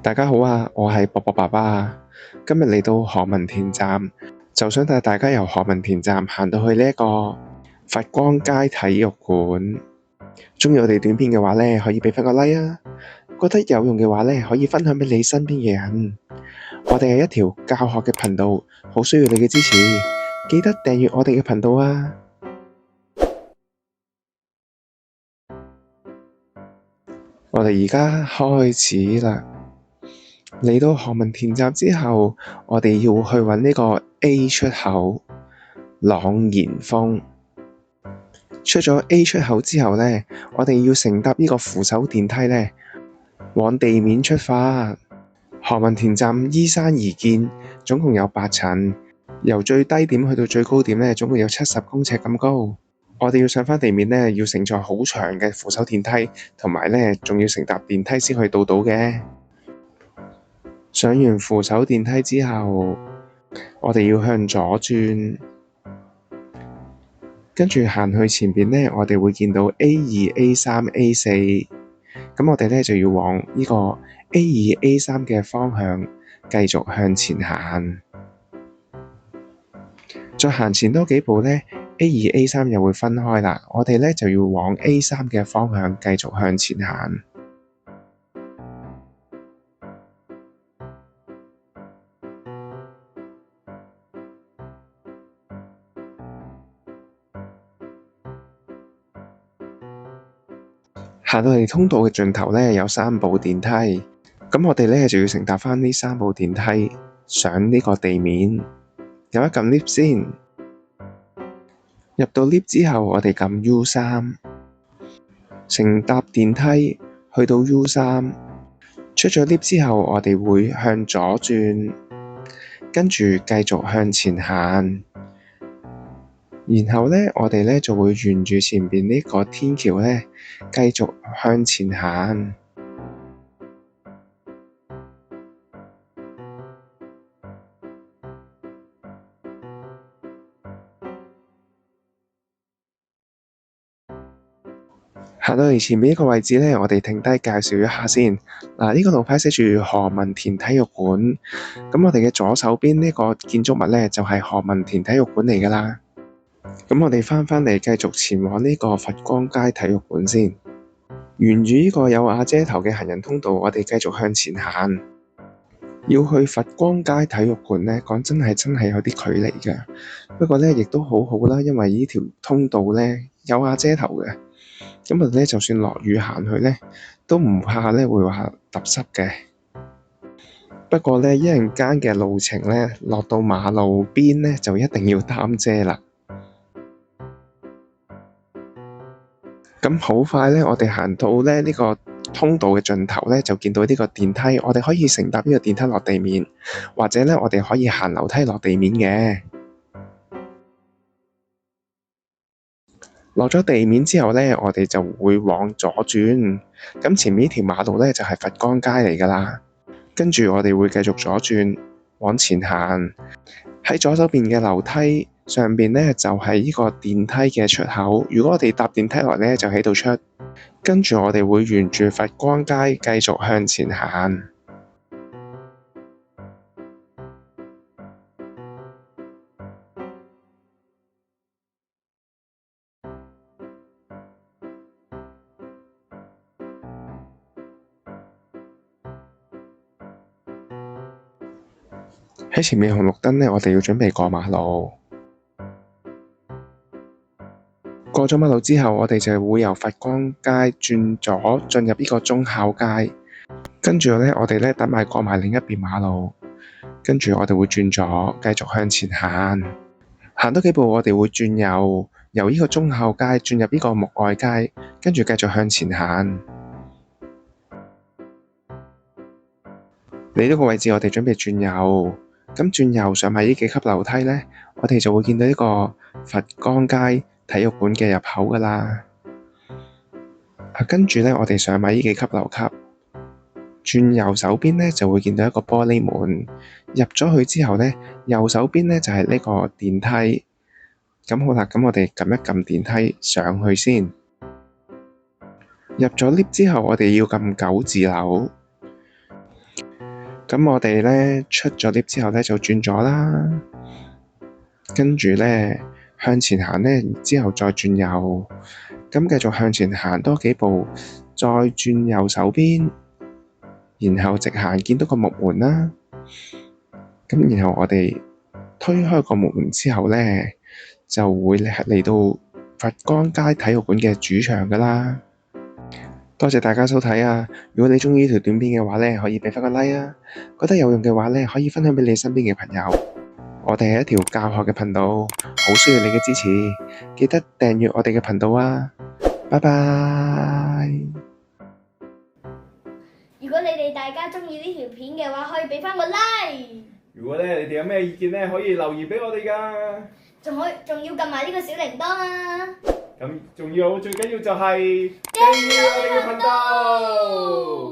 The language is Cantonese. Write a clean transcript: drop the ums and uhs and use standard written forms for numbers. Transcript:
大家好啊，我係博博爸爸啊。今日嚟到何文田站，就想帶大家由何文田站行到去呢一個佛光街體育館。中意我哋短片嘅話呢，可以俾翻個 like 啊。覺得有用嘅話呢，可以分享俾你身邊嘅人。我哋係一條教學嘅頻道，好需要你嘅支持，記得訂閱我哋嘅頻道啊。我哋而家開始啦。嚟到何文田站之後，我哋要去揾呢個 A 出口，朗然峰。出咗 A 出口之後呢，我哋要乘搭呢個扶手電梯呢，往地面出發。何文田站依山而建，總共有8層，由最低點去到最高點呢，總共有70公尺咁高。我哋要上返地面呢，要乘坐好長嘅扶手電梯，同埋呢仲要乘搭電梯先可以到嘅。上完扶手電梯之後，我哋要向左轉，跟住行去前邊呢，我哋會見到 A2、A3、A4，咁我哋呢就要往呢個 A2、A3 嘅方向繼續向前行。再行前多幾步呢，A2、A3 又會分開啦，我哋呢就要往 A3 嘅方向繼續向前行。行到嚟通道嘅盡頭呢，有3部電梯，咁我哋呢就要乘搭返呢3部電梯上呢個地面。有一撳 lift 先，入到 lift 之後，我哋撳 U3，乘搭電梯去到 U3，出咗 lift 之後，我哋會向左轉，跟住繼續向前行。然後呢，我哋呢就會沿住前邊呢個天橋呢，繼續向前行。行到嚟前面呢個位置呢，我哋停低介紹一下先。嗱，呢個路牌寫住何文田體育館，咁我哋嘅左手邊呢個建築物呢，就係何文田體育館嚟㗎啦。咁我哋返嚟繼續前往呢個佛光街體育館先。沿住呢個有瓦遮頭嘅行人通道，我哋繼續向前行。要去佛光街體育館呢，講真係有啲距離嘅。不過呢，亦都好好啦，因為呢條通道呢，有瓦遮頭嘅。咁我哋呢，就算落雨行去呢，都唔怕呢會話揼濕嘅。不過呢，一陣間嘅路程呢，落到馬路邊呢，就一定要擔遮啦。咁好快呢，我哋行到呢個通道嘅盡頭呢，就見到呢個電梯，我哋可以乘搭呢個電梯落地面，或者呢，我哋可以行樓梯落地面嘅。落咗地面之後呢，我哋就會往左轉。咁前面呢條馬路呢，就係佛光街嚟㗎啦。跟住我哋會繼續左轉往前行。喺左手邊嘅樓梯上邊呢，就係呢個電梯嘅出口。如果我哋搭電梯落呢，就喺度出。跟住我哋會沿住佛光街繼續向前行。喺前面紅綠燈呢，我哋要準備過馬路。過咗馬路之後，我哋就會由佛光街轉左進入呢個忠孝街。跟住呢，我哋呢等埋過埋另一邊馬路，跟住我哋會轉左繼續向前行。行多幾步，我哋會轉右，由呢個忠孝街轉入呢個木愛街，跟住繼續向前行。嚟到個位置，我哋準備轉右。咁轉右上埋呢幾級樓梯呢，我哋就會見到呢個佛光街體育館嘅入口㗎啦。跟住呢，我哋上埋呢幾級樓級，轉右手邊呢，就會見到一個玻璃門。入咗去之後呢，右手邊呢，就係呢個電梯。咁好啦，咁我哋撳一撳電梯上去先。入咗 lift 之後，我哋要撳9字樓。咁我哋咧出咗 lift 之後咧就轉左啦，跟住咧向前行咧，之後再轉右，咁繼續向前行多幾步，再轉右手邊，然後直行見到個木門啦。咁然後我哋推開個木門之後咧，就會嚟到佛光街體育館嘅主場㗎啦。多謝大家收睇啊！如果你鍾意呢條短片嘅話咧，可以畀返個 like 啊！覺得有用嘅話咧，可以分享俾你身邊嘅朋友。我哋係一條教學嘅頻道，好需要你嘅支持，記得訂閱我哋嘅頻道啊！拜拜！如果你哋大家鍾意呢條片嘅話，可以畀返個 like。如果咧你哋有咩意見咧，可以留言俾我哋㗎。仲要撳埋呢個小鈴鐺啊！咁仲要最緊要就係訂閱我哋嘅頻道。